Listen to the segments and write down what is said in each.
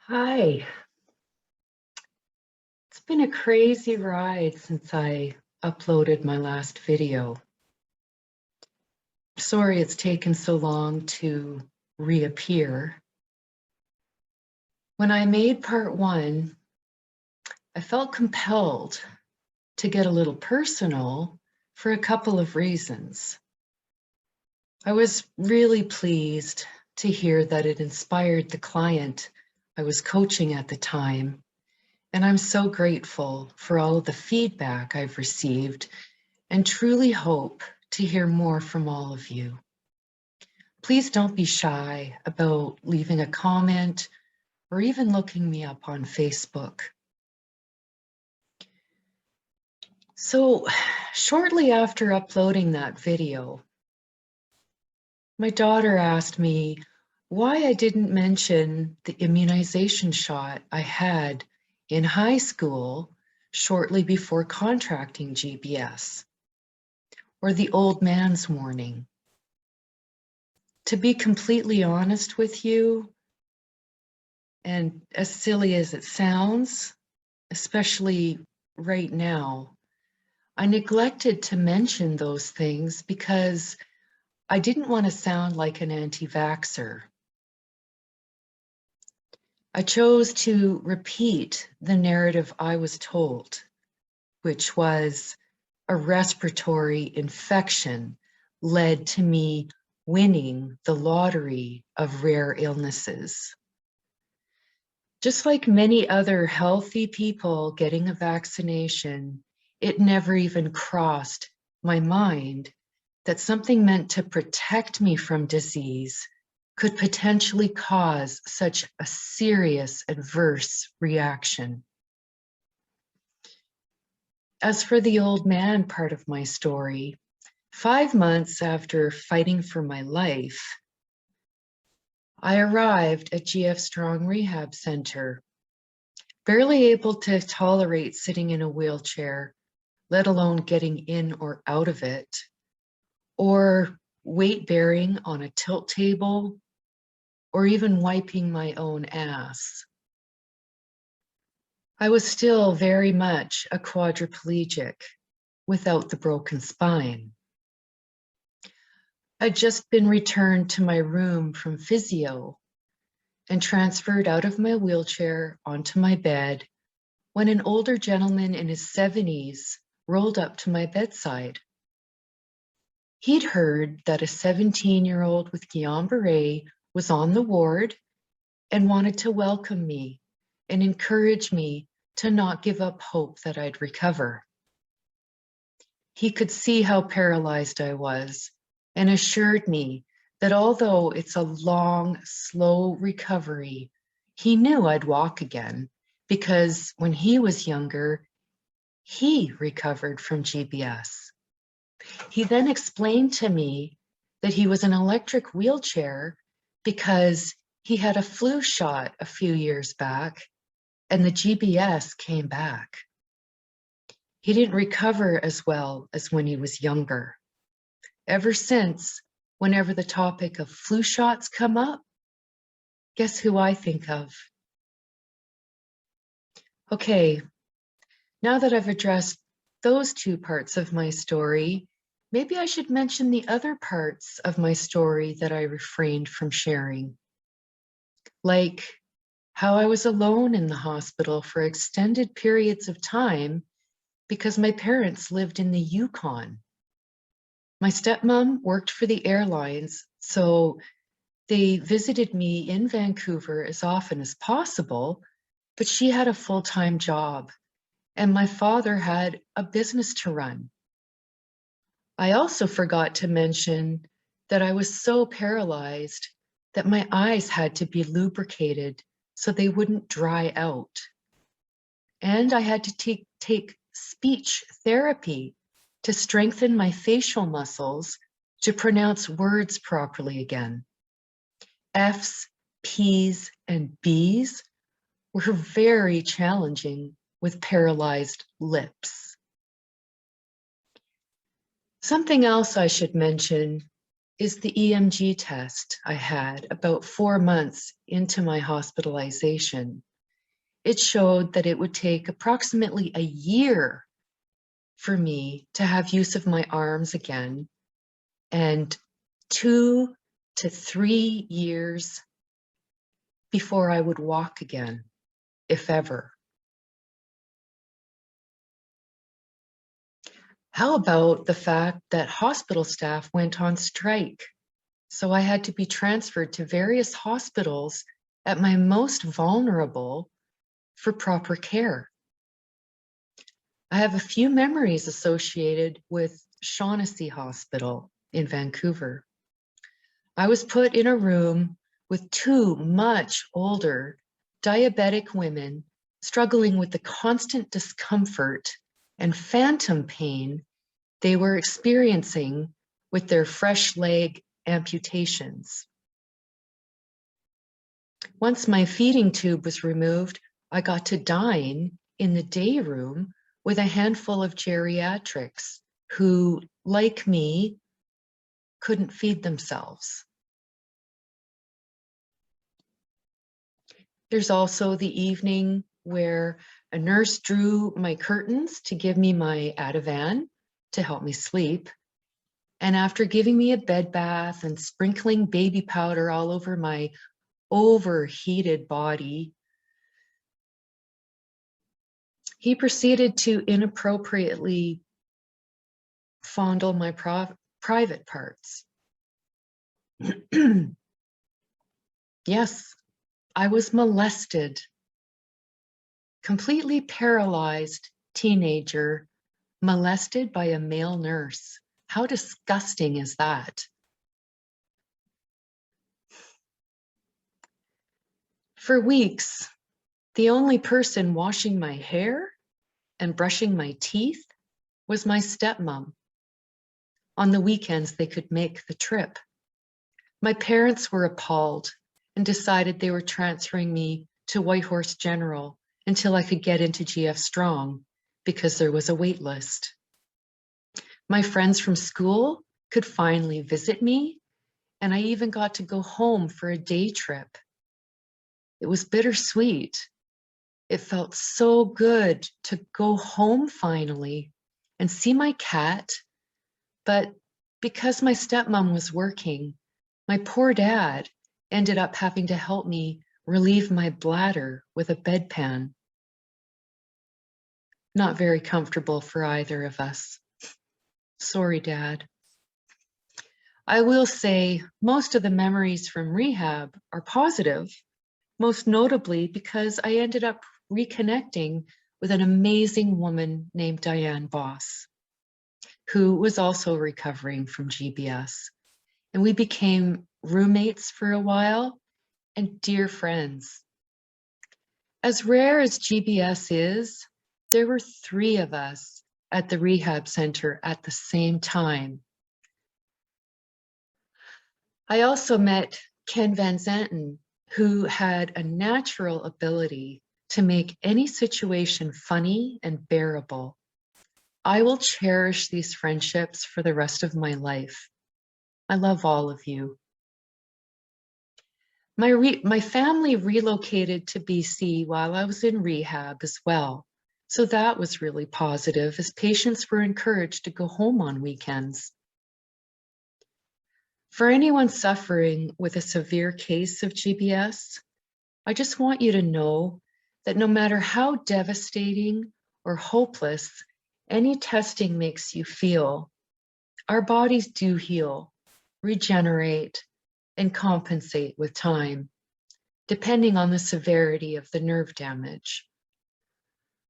Hi, it's been a crazy ride since I uploaded my last video. Sorry it's taken so long to reappear. When I made part one, I felt compelled to get a little personal for a couple of reasons. I was really pleased to hear that it inspired the client I was coaching at the time. And I'm so grateful for all of the feedback I've received and truly hope to hear more from all of you. Please don't be shy about leaving a comment or even looking me up on Facebook. So shortly after uploading that video, my daughter asked me why I didn't mention the immunization shot I had in high school shortly before contracting GBS, or the old man's warning. To be completely honest with you, and as silly as it sounds, especially right now, I neglected to mention those things because I didn't want to sound like an anti-vaxxer. I chose to repeat the narrative I was told, which was a respiratory infection led to me winning the lottery of rare illnesses. Just like many other healthy people getting a vaccination, it never even crossed my mind that something meant to protect me from disease could potentially cause such a serious adverse reaction. As for the old man part of my story, 5 months after fighting for my life, I arrived at GF Strong Rehab Center, barely able to tolerate sitting in a wheelchair, let alone getting in or out of it, or weight bearing on a tilt table, or even wiping my own ass. I was still very much a quadriplegic without the broken spine. I'd just been returned to my room from physio and transferred out of my wheelchair onto my bed when an older gentleman in his 70s rolled up to my bedside. He'd heard that a 17-year-old with guillain-barré was on the ward and wanted to welcome me and encourage me to not give up hope that I'd recover. He could see how paralyzed I was and assured me that although it's a long, slow recovery, he knew I'd walk again because when he was younger, he recovered from GBS. He then explained to me that he was in an electric wheelchair because he had a flu shot a few years back and the GBS came back. He didn't recover as well as when he was younger. Ever since, whenever the topic of flu shots come up, guess who I think of? Okay, now that I've addressed those two parts of my story, maybe I should mention the other parts of my story that I refrained from sharing, like how I was alone in the hospital for extended periods of time because my parents lived in the Yukon. My stepmom worked for the airlines, so they visited me in Vancouver as often as possible, but she had a full-time job, and my father had a business to run. I also forgot to mention that I was so paralyzed that my eyes had to be lubricated so they wouldn't dry out. And I had to take speech therapy to strengthen my facial muscles to pronounce words properly again. F's, P's, and B's were very challenging with paralyzed lips. Something else I should mention is the EMG test I had about 4 months into my hospitalization. It showed that it would take approximately a year for me to have use of my arms again, and 2 to 3 years before I would walk again, if ever. How about the fact that hospital staff went on strike? So I had to be transferred to various hospitals at my most vulnerable for proper care. I have a few memories associated with Shaughnessy Hospital in Vancouver. I was put in a room with 2 much older diabetic women struggling with the constant discomfort and phantom pain they were experiencing with their fresh leg amputations. Once my feeding tube was removed, I got to dine in the day room with a handful of geriatrics who, like me, couldn't feed themselves. There's also the evening where a nurse drew my curtains to give me my Ativan to help me sleep. And after giving me a bed bath and sprinkling baby powder all over my overheated body, he proceeded to inappropriately fondle my private parts. Yes, I was molested. Completely paralyzed teenager molested by a male nurse. How disgusting is that? For weeks, the only person washing my hair and brushing my teeth was my stepmom. On the weekends, they could make the trip. My parents were appalled and decided they were transferring me to Whitehorse General until I could get into GF Strong because there was a wait list. My friends from school could finally visit me, and I even got to go home for a day trip. It was bittersweet. It felt so good to go home finally and see my cat, but because my stepmom was working, my poor dad ended up having to help me relieve my bladder with a bedpan. Not very comfortable for either of us. Sorry, Dad. I will say most of the memories from rehab are positive, most notably because I ended up reconnecting with an amazing woman named Diane Boss, who was also recovering from GBS. And we became roommates for a while and dear friends. As rare as GBS is, there were 3 of us at the rehab center at the same time. I also met Ken Van Zanten, who had a natural ability to make any situation funny and bearable. I will cherish these friendships for the rest of my life. I love all of you. My family relocated to BC while I was in rehab as well. So that was really positive, as patients were encouraged to go home on weekends. For anyone suffering with a severe case of GBS, I just want you to know that no matter how devastating or hopeless any testing makes you feel, our bodies do heal, regenerate, and compensate with time, depending on the severity of the nerve damage.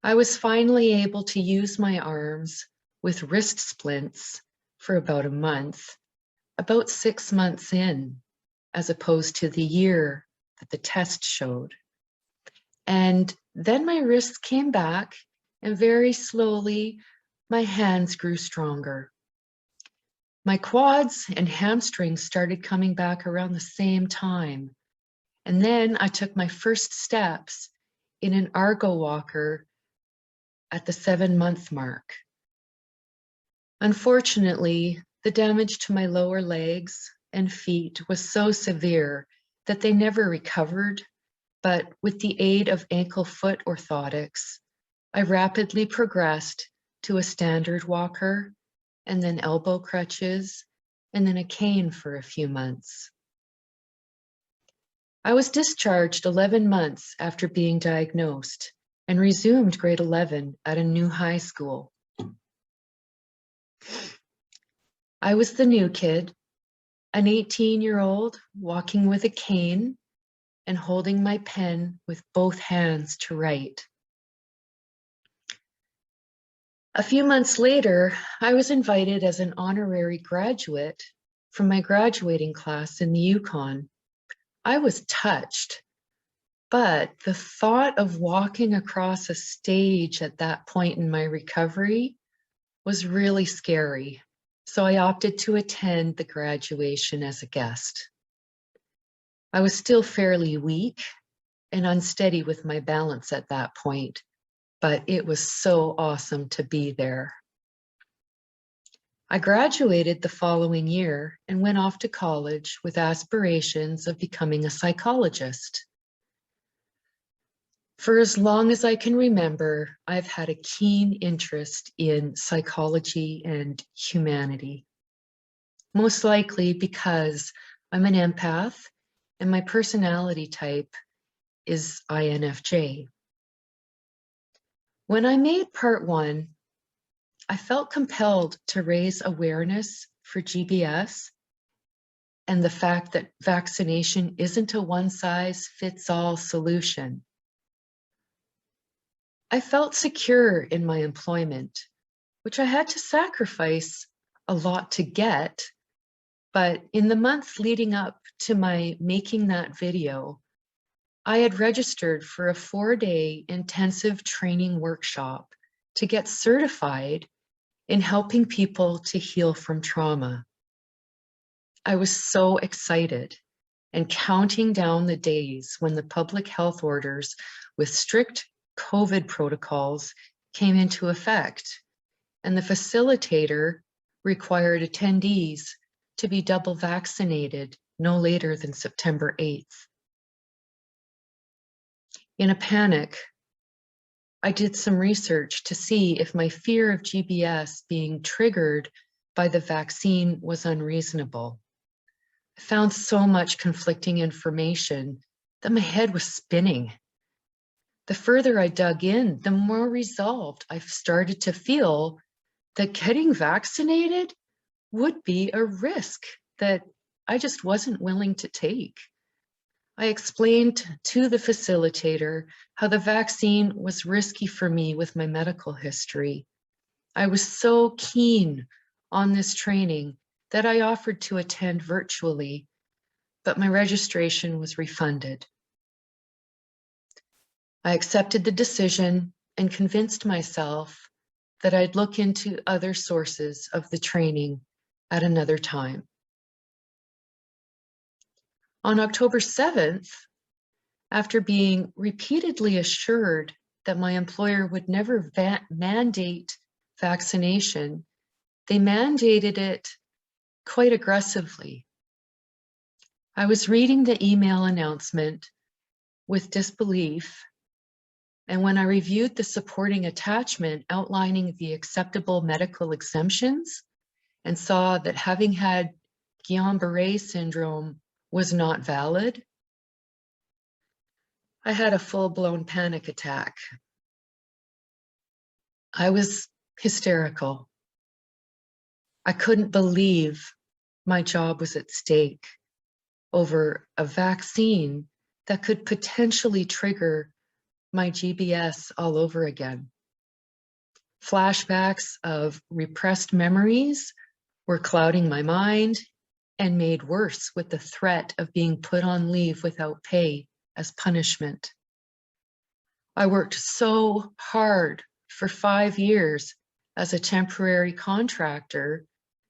I was finally able to use my arms with wrist splints for about a month, about 6 months in, as opposed to the year that the test showed. And then my wrists came back, and very slowly, my hands grew stronger. My quads and hamstrings started coming back around the same time. And then I took my first steps in an Argo walker at the 7-month mark. Unfortunately, the damage to my lower legs and feet was so severe that they never recovered, but with the aid of ankle-foot orthotics, I rapidly progressed to a standard walker, and then elbow crutches, and then a cane for a few months. I was discharged 11 months after being diagnosed and resumed grade 11 at a new high school. I was the new kid, an 18-year-old walking with a cane and holding my pen with both hands to write. A few months later, I was invited as an honorary graduate from my graduating class in the Yukon. I was touched, but the thought of walking across a stage at that point in my recovery was really scary. So I opted to attend the graduation as a guest. I was still fairly weak and unsteady with my balance at that point, but it was so awesome to be there. I graduated the following year and went off to college with aspirations of becoming a psychologist. For as long as I can remember, I've had a keen interest in psychology and humanity. Most likely because I'm an empath and my personality type is INFJ. When I made part 1, I felt compelled to raise awareness for GBS and the fact that vaccination isn't a one-size-fits-all solution. I felt secure in my employment, which I had to sacrifice a lot to get. But in the months leading up to my making that video, I had registered for a 4-day intensive training workshop to get certified in helping people to heal from trauma. I was so excited and counting down the days when the public health orders with strict COVID protocols came into effect, and the facilitator required attendees to be double vaccinated no later than September 8th. In a panic, I did some research to see if my fear of GBS being triggered by the vaccine was unreasonable. I found so much conflicting information that my head was spinning. The further I dug in, the more resolved I started to feel that getting vaccinated would be a risk that I just wasn't willing to take. I explained to the facilitator how the vaccine was risky for me with my medical history. I was so keen on this training that I offered to attend virtually, but my registration was refunded. I accepted the decision and convinced myself that I'd look into other sources of the training at another time. On October 7th, after being repeatedly assured that my employer would never mandate vaccination, they mandated it quite aggressively. I was reading the email announcement with disbelief, and when I reviewed the supporting attachment outlining the acceptable medical exemptions and saw that having had guillain-barré syndrome was not valid, I had a full-blown panic attack. I was hysterical. I couldn't believe my job was at stake over a vaccine that could potentially trigger my GBS all over again. Flashbacks of repressed memories were clouding my mind and made worse with the threat of being put on leave without pay as punishment. I worked so hard for 5 years as a temporary contractor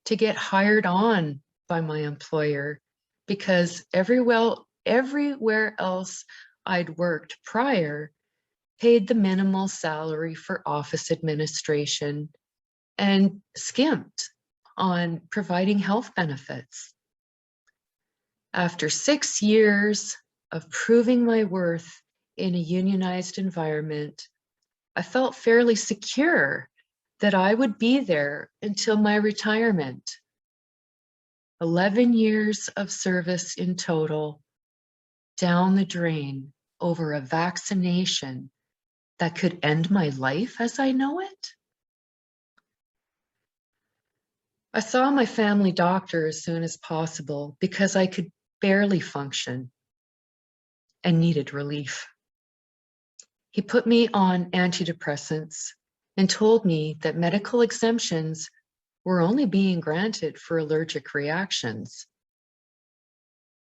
to get hired on by my employer because everywhere else I'd worked prior paid the minimal salary for office administration and skimped on providing health benefits. After 6 years of proving my worth in a unionized environment, I felt fairly secure that I would be there until my retirement. 11 years of service in total, down the drain over a vaccination that could end my life as I know it. I saw my family doctor as soon as possible because I could barely function and needed relief. He put me on antidepressants and told me that medical exemptions were only being granted for allergic reactions.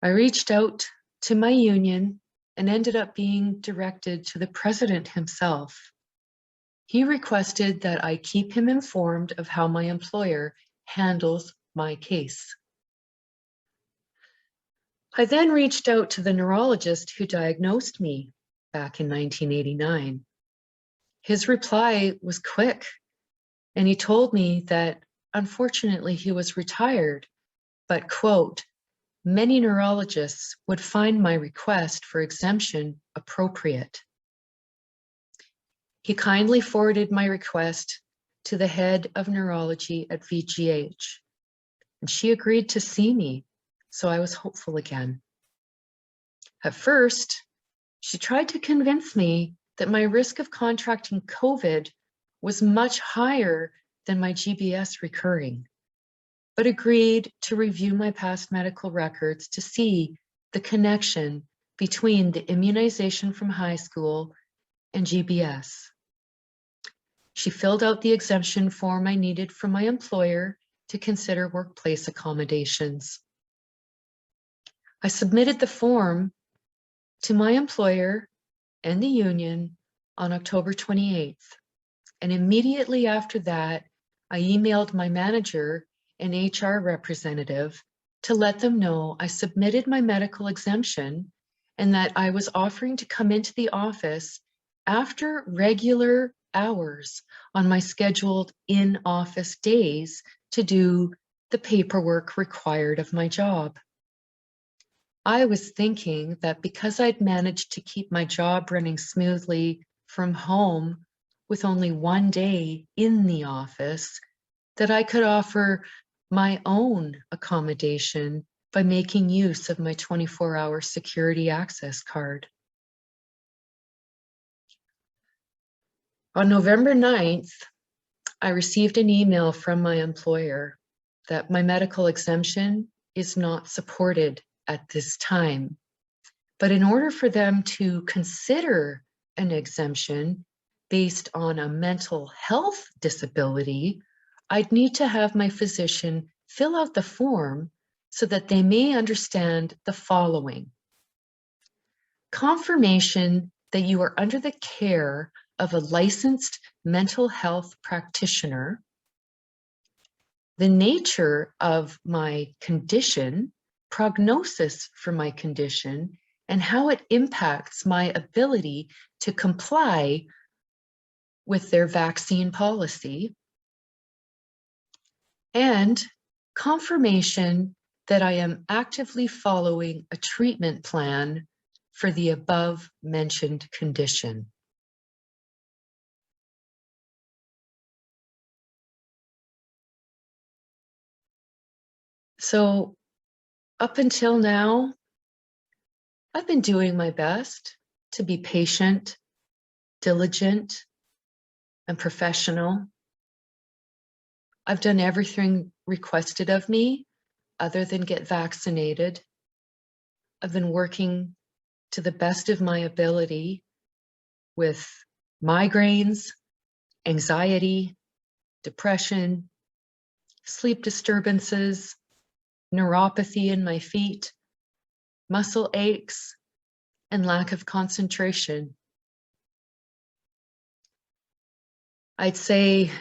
I reached out to my union and ended up being directed to the president himself. He requested that I keep him informed of how my employer handles my case. I then reached out to the neurologist who diagnosed me back in 1989. His reply was quick, and he told me that unfortunately he was retired, but quote, many neurologists would find my request for exemption appropriate. He kindly forwarded my request to the head of neurology at VGH, and she agreed to see me, so I was hopeful again. At first, she tried to convince me that my risk of contracting COVID was much higher than my GBS recurring, but agreed to review my past medical records to see the connection between the immunization from high school and GBS. She filled out the exemption form I needed from my employer to consider workplace accommodations. I submitted the form to my employer and the union on October 28th. And immediately after that, I emailed my manager and HR representative to let them know I submitted my medical exemption and that I was offering to come into the office after regular hours on my scheduled in-office days to do the paperwork required of my job. I was thinking that because I'd managed to keep my job running smoothly from home with only one day in the office, that I could offer my own accommodation by making use of my 24-hour security access card. On November 9th, I received an email from my employer that my medical exemption is not supported at this time. But in order for them to consider an exemption based on a mental health disability, I'd need to have my physician fill out the form so that they may understand the following. Confirmation that you are under the care of a licensed mental health practitioner, the nature of my condition, prognosis for my condition, and how it impacts my ability to comply with their vaccine policy, and confirmation that I am actively following a treatment plan for the above mentioned condition. So up until now, I've been doing my best to be patient, diligent, and professional. I've done everything requested of me other than get vaccinated. I've been working to the best of my ability with migraines, anxiety, depression, sleep disturbances, neuropathy in my feet, muscle aches, and lack of concentration. I'd say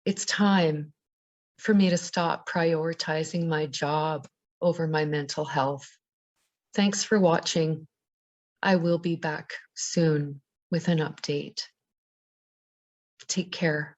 it's time for me to stop prioritizing my job over my mental health. Thanks for watching. I will be back soon with an update. Take care.